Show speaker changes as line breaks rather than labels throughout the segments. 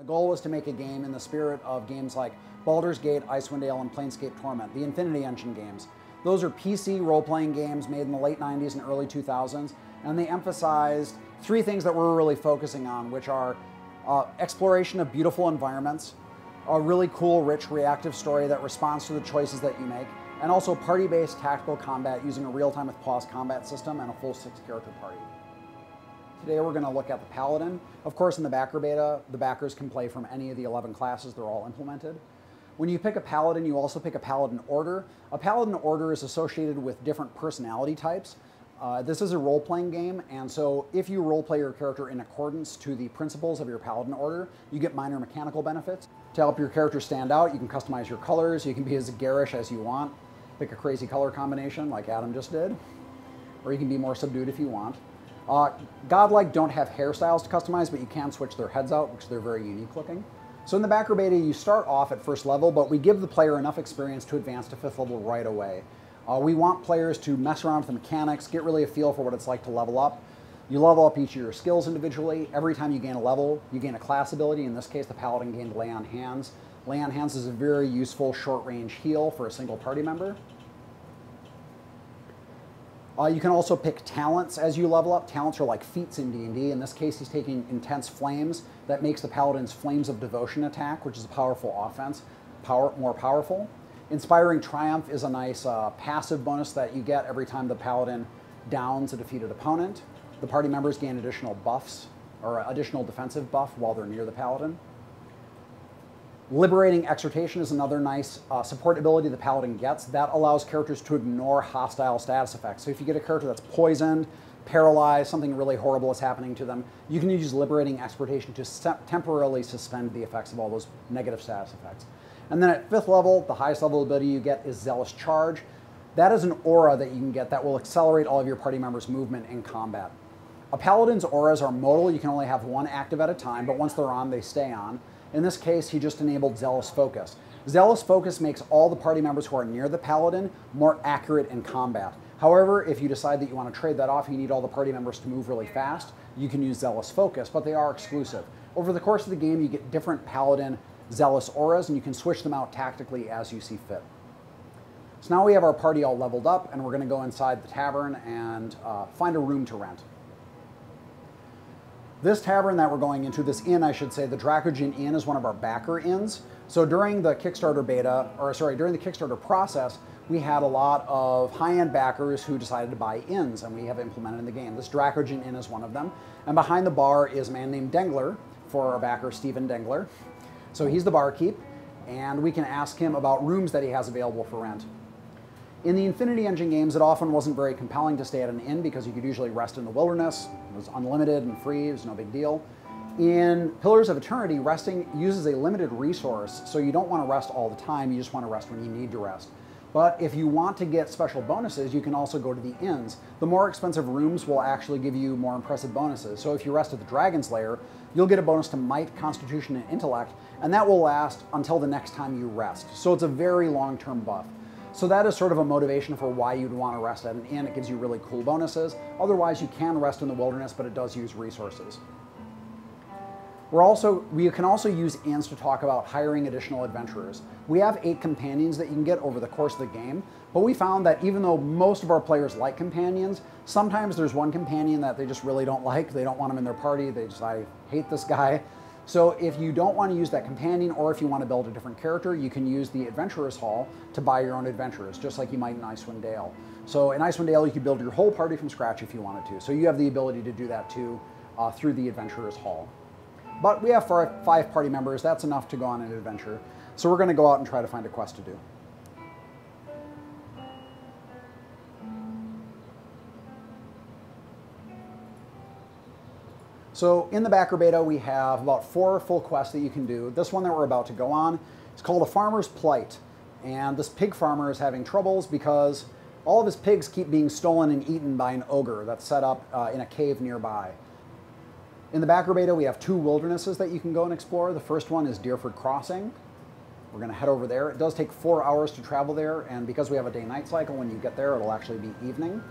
goal was to make a game in the spirit of games like Baldur's Gate, Icewind Dale, and Planescape Torment, the Infinity Engine games. Those are PC role-playing games made in the late 90s and early 2000s, and they emphasized three things that we're really focusing on, which are exploration of beautiful environments, a really cool, rich, reactive story that responds to the choices that you make, and also party-based tactical combat using a real-time with pause combat system and a full 6-character party. Today we're going to look at the Paladin. Of course, in the backer beta, the backers can play from any of the 11 classes. They're all implemented. When you pick a Paladin, you also pick a Paladin order. A Paladin order is associated with different personality types. This is a role-playing game, and so if you role-play your character in accordance to the principles of your Paladin order, you get minor mechanical benefits. To help your character stand out, you can customize your colors. You can be as garish as you want. Pick a crazy color combination like Adam just did. Or you can be more subdued if you want. Godlike don't have hairstyles to customize, but you can switch their heads out because they're very unique looking. So in the backer beta, you start off at first level, but we give the player enough experience to advance to 5th level right away. We want players to mess around with the mechanics, get really a feel for what it's like to level up. You level up each of your skills individually. Every time you gain a level, you gain a class ability. In this case, the Paladin gained Lay on Hands. Lay on Hands is a very useful short-range heal for a single party member. You can also pick talents as you level up. Talents are like feats in D&D. In this case, he's taking Intense Flames. That makes the Paladin's Flames of Devotion attack, which is a powerful offense, more powerful. Inspiring Triumph is a nice passive bonus that you get every time the Paladin downs a defeated opponent. The party members gain additional buffs, or additional defensive buff while they're near the Paladin. Liberating Exhortation is another nice support ability the Paladin gets. That allows characters to ignore hostile status effects. So if you get a character that's poisoned, paralyzed, something really horrible is happening to them, you can use Liberating Exhortation to temporarily suspend the effects of all those negative status effects. And then at 5th level, the highest level ability you get is Zealous Charge. That is an aura that you can get that will accelerate all of your party members' movement in combat. A Paladin's auras are modal. You can only have one active at a time, but once they're on, they stay on. In this case, he just enabled Zealous Focus. Zealous Focus makes all the party members who are near the Paladin more accurate in combat. However, if you decide that you want to trade that off, you need all the party members to move really fast, you can use Zealous Focus, but they are exclusive. Over the course of the game, you get different Paladin Zealous auras, and you can switch them out tactically as you see fit. So now we have our party all leveled up, and we're going to go inside the tavern and find a room to rent. This tavern that we're going into, this inn I should say, the Dracogen Inn is one of our backer inns. So during the Kickstarter beta, or sorry, during the Kickstarter process, we had a lot of high-end backers who decided to buy inns, and we have implemented in the game. This Dracogen Inn is one of them. And behind the bar is a man named Dengler, for our backer, Stephen Dengler. So he's the barkeep, and we can ask him about rooms that he has available for rent. In the Infinity Engine games, it often wasn't very compelling to stay at an inn because you could usually rest in the wilderness. It was unlimited and free, it was no big deal. In Pillars of Eternity, resting uses a limited resource, so you don't want to rest all the time, you just want to rest when you need to rest. But if you want to get special bonuses, you can also go to the inns. The more expensive rooms will actually give you more impressive bonuses. So if you rest at the Dragon's Lair, you'll get a bonus to Might, Constitution, and Intellect, and that will last until the next time you rest. So it's a very long-term buff. So that is sort of a motivation for why you'd want to rest at an inn. It gives you really cool bonuses. Otherwise, you can rest in the wilderness, but it does use resources. We can also use inns to talk about hiring additional adventurers. We have 8 companions that you can get over the course of the game, but we found that even though most of our players like companions, sometimes there's one companion that they just really don't like. They don't want him in their party. They just, I hate this guy. So if you don't want to use that companion, or if you want to build a different character, you can use the Adventurers Hall to buy your own adventurers, just like you might in Icewind Dale. So in Icewind Dale, you could build your whole party from scratch if you wanted to. So you have the ability to do that too through the Adventurers Hall. But we have 5 party members. That's enough to go on an adventure. So we're going to go out and try to find a quest to do. So in the backer beta, we have about 4 full quests that you can do. This one that we're about to go on is called A Farmer's Plight. And this pig farmer is having troubles because all of his pigs keep being stolen and eaten by an ogre that's set up in a cave nearby. In the backer beta, we have 2 wildernesses that you can go and explore. The first one is Deerford Crossing. We're going to head over there. It does take 4 hours to travel there, and because we have a day-night cycle, when you get there, it'll actually be evening.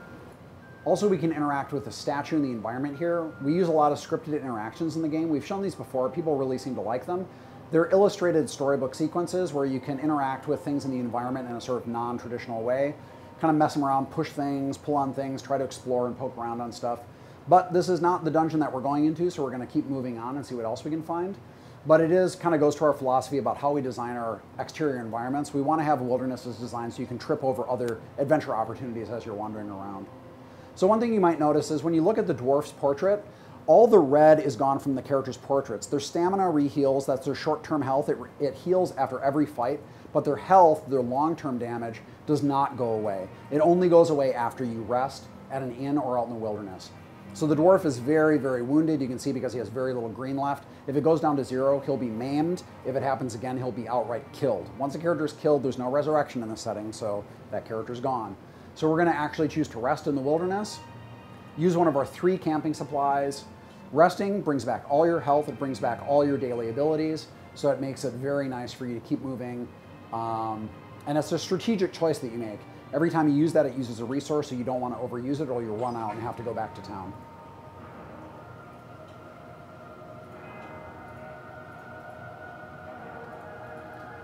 Also, we can interact with the statue in the environment here. We use a lot of scripted interactions in the game. We've shown these before. People really seem to like them. They're illustrated storybook sequences where you can interact with things in the environment in a sort of non-traditional way. Kind of mess them around, push things, pull on things, try to explore and poke around on stuff. But this is not the dungeon that we're going into, so we're going to keep moving on and see what else we can find. But it is kind of goes to our philosophy about how we design our exterior environments. We want to have wildernesses designed so you can trip over other adventure opportunities as you're wandering around. So one thing you might notice is when you look at the dwarf's portrait, all the red is gone from the character's portraits. Their stamina reheals, that's their short-term health. It heals after every fight, but their health, their long-term damage, does not go away. It only goes away after you rest at an inn or out in the wilderness. So the dwarf is very, very wounded. You can see because he has very little green left. If it goes down to 0, he'll be maimed. If it happens again, he'll be outright killed. Once a character is killed, there's no resurrection in the setting, so that character's gone. So we're going to actually choose to rest in the wilderness, use one of our 3 camping supplies. Resting brings back all your health, it brings back all your daily abilities, so it makes it very nice for you to keep moving. And it's a strategic choice that you make. Every time you use that, it uses a resource, so you don't want to overuse it or you'll run out and have to go back to town.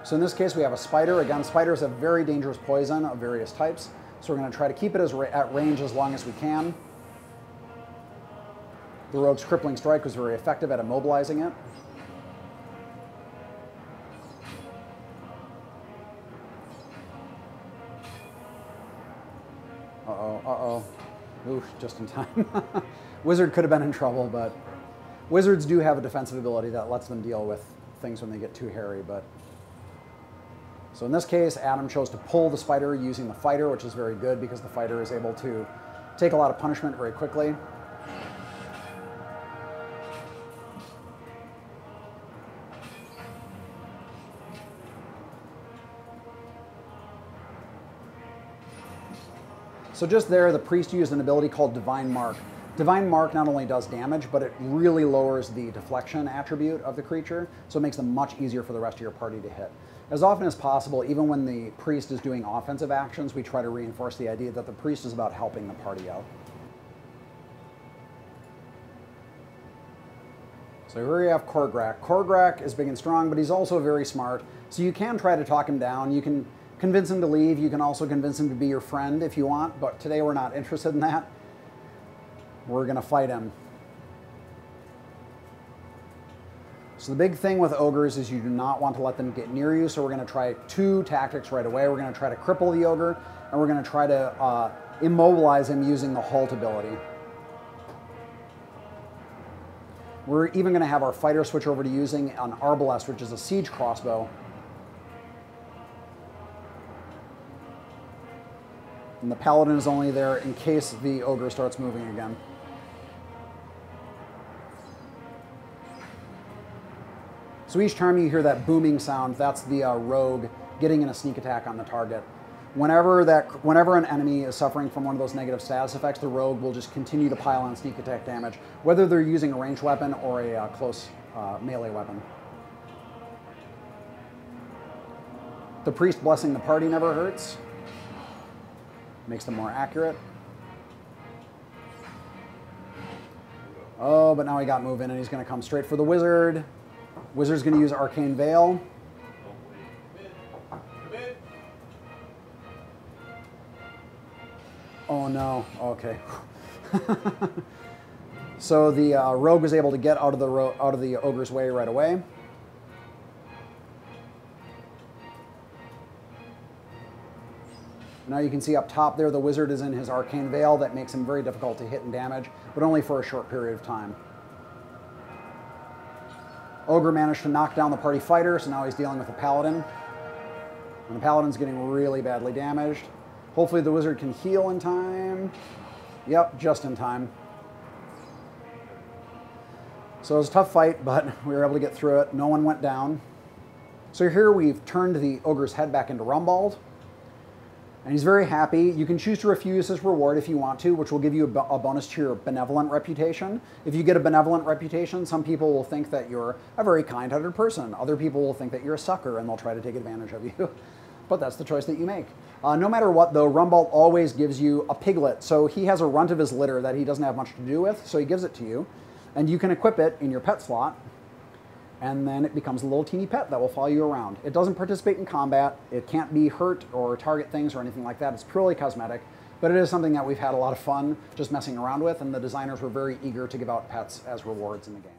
So in this case, we have a spider. Again, spiders have very dangerous poison of various types, so we're going to try to keep it at range as long as we can. The rogue's crippling strike was very effective at immobilizing it. Uh-oh. Oof, just in time. Wizard could have been in trouble, but wizards do have a defensive ability that lets them deal with things when they get too hairy. So in this case, Adam chose to pull the spider using the fighter, which is very good because the fighter is able to take a lot of punishment very quickly. So just there, the priest used an ability called Divine Mark. Divine Mark not only does damage, but it really lowers the deflection attribute of the creature, so it makes them much easier for the rest of your party to hit. As often as possible, even when the priest is doing offensive actions, we try to reinforce the idea that the priest is about helping the party out. So here we have Korgrak. Korgrak is big and strong, but he's also very smart, so you can try to talk him down. You can convince him to leave. You can also convince him to be your friend if you want, but today we're not interested in that. We're going to fight him. So the big thing with ogres is you do not want to let them get near you, so we're going to try 2 tactics right away. We're going to try to cripple the ogre, and we're going to try to immobilize him using the halt ability. We're even going to have our fighter switch over to using an arbalest, which is a siege crossbow. And the paladin is only there in case the ogre starts moving again. So each time you hear that booming sound, that's the rogue getting in a sneak attack on the target. Whenever an enemy is suffering from one of those negative status effects, the rogue will just continue to pile on sneak attack damage, whether they're using a ranged weapon or a close melee weapon. The priest blessing the party never hurts. Makes them more accurate. Oh, but now he got moving and he's going to come straight for the wizard. Wizard's going to use Arcane Veil. Oh no, okay. So the rogue was able to get out of the ogre's way right away. Now you can see up top there, the wizard is in his Arcane Veil. That makes him very difficult to hit and damage, but only for a short period of time. Ogre managed to knock down the party fighter, so now he's dealing with the paladin. And the paladin's getting really badly damaged. Hopefully the wizard can heal in time. Yep, just in time. So it was a tough fight, but we were able to get through it. No one went down. So here we've turned the ogre's head back into Rumbald. And he's very happy. You can choose to refuse his reward if you want to, which will give you a bonus to your benevolent reputation. If you get a benevolent reputation, some people will think that you're a very kind-hearted person. Other people will think that you're a sucker, and they'll try to take advantage of you. but that's the choice that you make. No matter what, though, Rumbold always gives you a piglet. So he has a runt of his litter that he doesn't have much to do with, so he gives it to you. And you can equip it in your pet slot, and then it becomes a little teeny pet that will follow you around. It doesn't participate in combat. It can't be hurt or target things or anything like that. It's purely cosmetic, but it is something that we've had a lot of fun just messing around with, and the designers were very eager to give out pets as rewards in the game.